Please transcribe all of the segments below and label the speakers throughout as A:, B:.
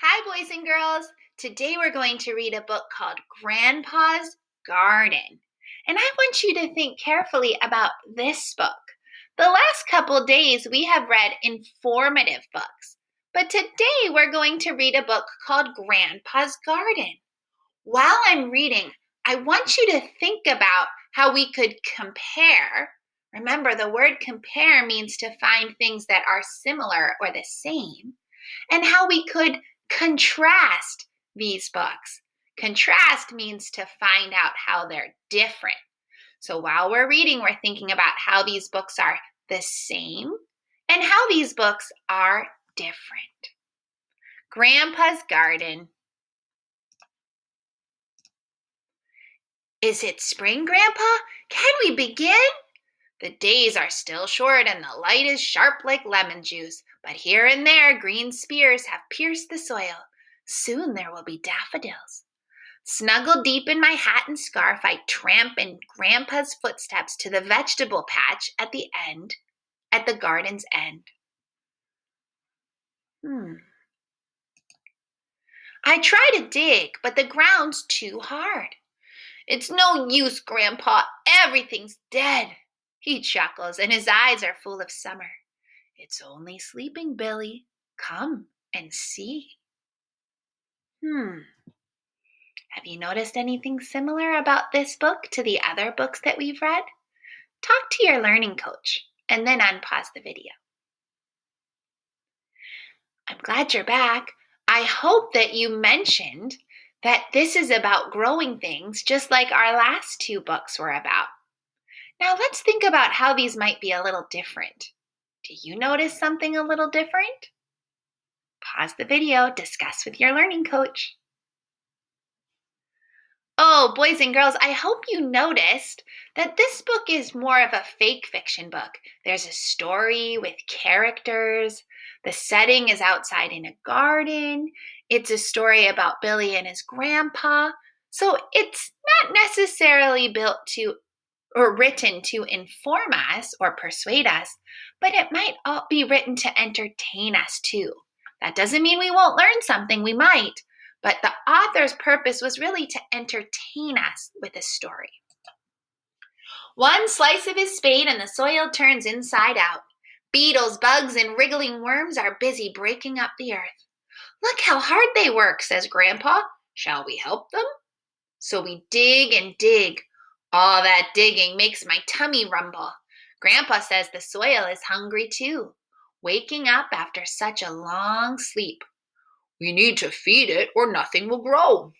A: Hi, boys and girls. Today we're going to read a book called Grandpa's Garden. And I want you to think carefully about this book. The last couple days we have read informative books, but today we're going to read a book called Grandpa's Garden. While I'm reading, I want you to think about how we could compare. Remember, the word compare means to find things that are similar or the same, and how we could contrast these books. Contrast means to find out how they're different. So while we're reading, we're thinking about how these books are the same and how these books are different. Grandpa's Garden. Is it spring, Grandpa? Can we begin? The days are still short and the light is sharp like lemon juice, but here and there green spears have pierced the soil. Soon there will be daffodils. Snuggled deep in my hat and scarf, I tramp in Grandpa's footsteps to the vegetable patch at the garden's end. I try to dig, but the ground's too hard. It's no use, Grandpa. Everything's dead. He chuckles, and his eyes are full of summer. It's only sleeping, Billy. Come and see. Have you noticed anything similar about this book to the other books that we've read? Talk to your learning coach and then unpause the video. I'm glad you're back. I hope that you mentioned that this is about growing things just like our last two books were about. Now let's think about how these might be a little different. Do you notice something a little different? Pause the video, discuss with your learning coach. Oh, boys and girls, I hope you noticed that this book is more of a fake fiction book. There's a story with characters. The setting is outside in a garden. It's a story about Billy and his grandpa. So it's not necessarily built to or written to inform us or persuade us, but it might all be written to entertain us too. That doesn't mean we won't learn something, we might, but the author's purpose was really to entertain us with a story. One slice of his spade and the soil turns inside out. Beetles, bugs, and wriggling worms are busy breaking up the earth. Look how hard they work, says Grandpa. Shall we help them? So we dig and dig. All that digging makes my tummy rumble. Grandpa says the soil is hungry too, waking up after such a long sleep. We need to feed it or nothing will grow.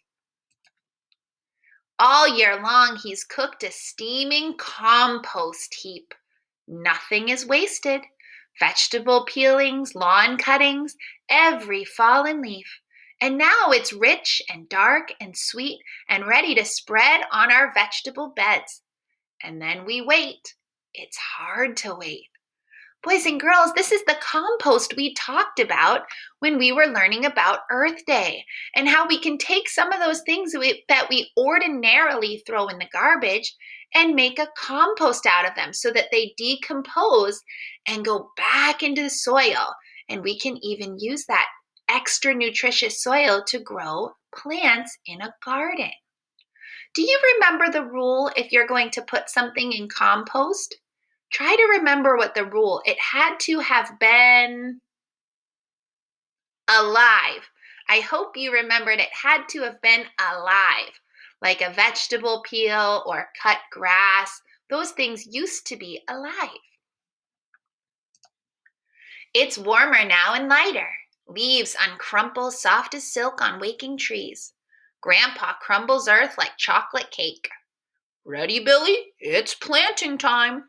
A: All year long, he's cooked a steaming compost heap. Nothing is wasted. Vegetable peelings, lawn cuttings, every fallen leaf. And now it's rich and dark and sweet and ready to spread on our vegetable beds. And then we wait. It's hard to wait. Boys and girls, this is the compost we talked about when we were learning about Earth Day and how we can take some of those things that we ordinarily throw in the garbage and make a compost out of them so that they decompose and go back into the soil. And we can even use that extra nutritious soil to grow plants in a garden. Do you remember the rule if you're going to put something in compost? Try to remember what the rule. It had to have been alive. I hope you remembered it had to have been alive, like a vegetable peel or cut grass. Those things used to be alive. It's warmer now and lighter. Leaves uncrumple soft as silk on waking trees. Grandpa crumbles earth like chocolate cake. Ready, Billy? It's planting time.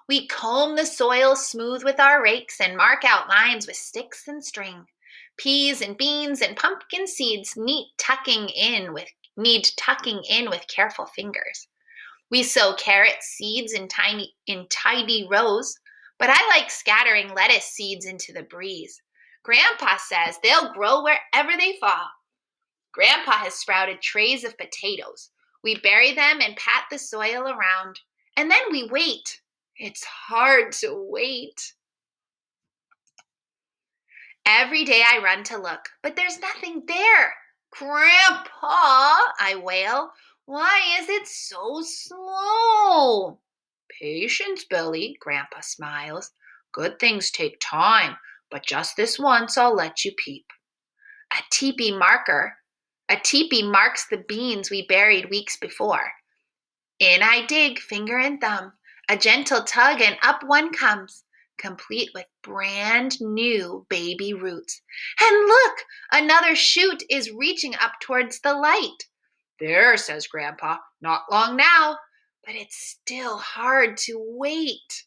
A: We comb the soil smooth with our rakes and mark out lines with sticks and string. Peas and beans and pumpkin seeds need tucking in with careful fingers. We sow carrot seeds in tidy rows, but I like scattering lettuce seeds into the breeze. Grandpa says they'll grow wherever they fall. Grandpa has sprouted trays of potatoes. We bury them and pat the soil around, and then we wait. It's hard to wait. Every day I run to look, but there's nothing there. Grandpa, I wail, why is it so slow? Patience, Billy, Grandpa smiles. Good things take time, but just this once I'll let you peep. A teepee marker. A teepee marks the beans we buried weeks before. In I dig, finger and thumb. A gentle tug, and up one comes, complete with brand new baby roots. And look, another shoot is reaching up towards the light. There, says Grandpa, not long now, but it's still hard to wait.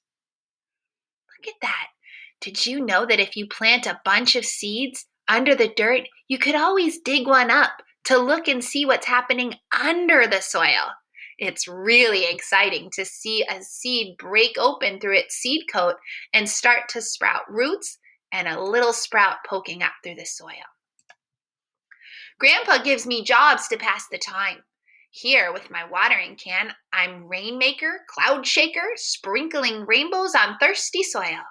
A: Look at that. Did you know that if you plant a bunch of seeds under the dirt, you could always dig one up to look and see what's happening under the soil? It's really exciting to see a seed break open through its seed coat and start to sprout roots and a little sprout poking up through the soil. Grandpa gives me jobs to pass the time. Here, with my watering can, I'm rainmaker, cloud shaker, sprinkling rainbows on thirsty soil.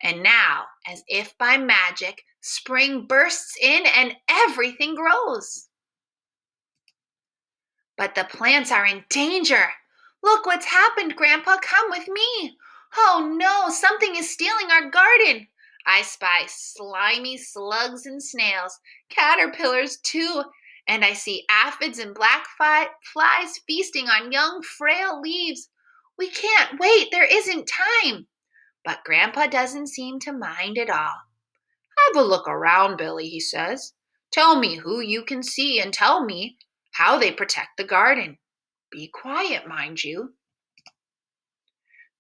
A: And now, as if by magic, spring bursts in and everything grows. But the plants are in danger. Look what's happened, Grandpa. Come with me. Oh no, something is stealing our garden. I spy slimy slugs and snails, caterpillars too, and I see aphids and black flies feasting on young, frail leaves. We can't wait. There isn't time. But Grandpa doesn't seem to mind at all. Have a look around, Billy, he says. Tell me who you can see and tell me how they protect the garden. Be quiet, mind you.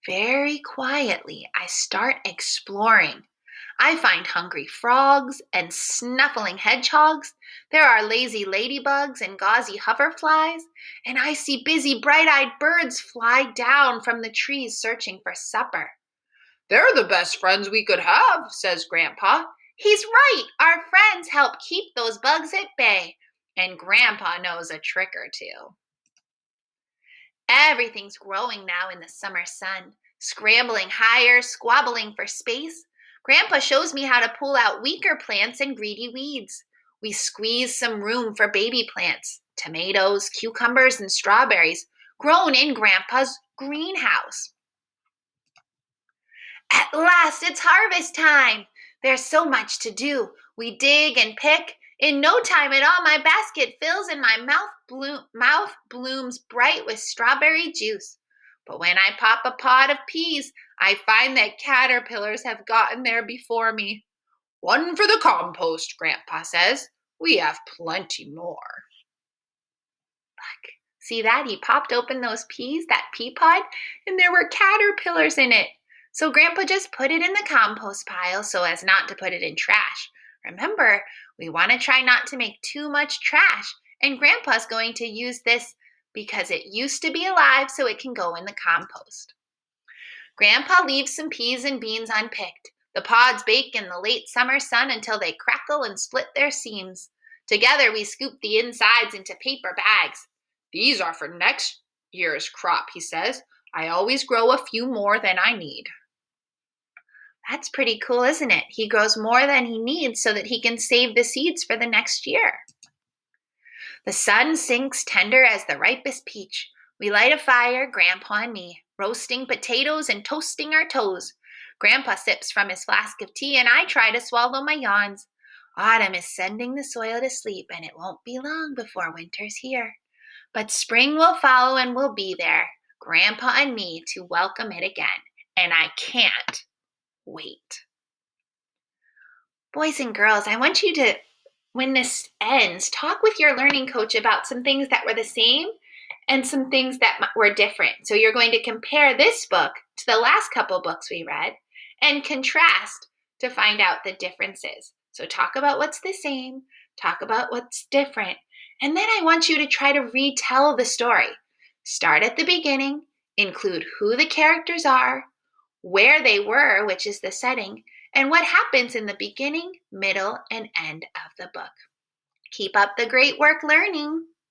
A: Very quietly, I start exploring. I find hungry frogs and snuffling hedgehogs. There are lazy ladybugs and gauzy hoverflies, and I see busy, bright-eyed birds fly down from the trees searching for supper. They're the best friends we could have, says Grandpa. He's right. Our friends help keep those bugs at bay, and Grandpa knows a trick or two. Everything's growing now in the summer sun, scrambling higher, squabbling for space. Grandpa shows me how to pull out weaker plants and greedy weeds. We squeeze some room for baby plants, tomatoes, cucumbers, and strawberries, grown in Grandpa's greenhouse. At last, it's harvest time. There's so much to do. We dig and pick. In no time at all, my basket fills and my mouth blooms bright with strawberry juice. But when I pop a pod of peas, I find that caterpillars have gotten there before me. One for the compost, Grandpa says. We have plenty more. Look, see that? He popped open those peas, that pea pod, and there were caterpillars in it. So Grandpa just put it in the compost pile so as not to put it in trash. Remember, we want to try not to make too much trash, and Grandpa's going to use this because it used to be alive so it can go in the compost. Grandpa leaves some peas and beans unpicked. The pods bake in the late summer sun until they crackle and split their seams. Together we scoop the insides into paper bags. These are for next year's crop, he says. I always grow a few more than I need. That's pretty cool, isn't it? He grows more than he needs so that he can save the seeds for the next year. The sun sinks tender as the ripest peach. We light a fire, Grandpa and me, roasting potatoes and toasting our toes. Grandpa sips from his flask of tea and I try to swallow my yawns. Autumn is sending the soil to sleep and it won't be long before winter's here. But spring will follow and we'll be there, Grandpa and me, to welcome it again. And I can't wait. Boys and girls, I want you to, when this ends, talk with your learning coach about some things that were the same and some things that were different. So you're going to compare this book to the last couple books we read and contrast to find out the differences. So talk about what's the same, talk about what's different, and then I want you to try to retell the story. Start at the beginning, include who the characters are, where they were, which is the setting, and what happens in the beginning, middle, and end of the book. Keep up the great work learning.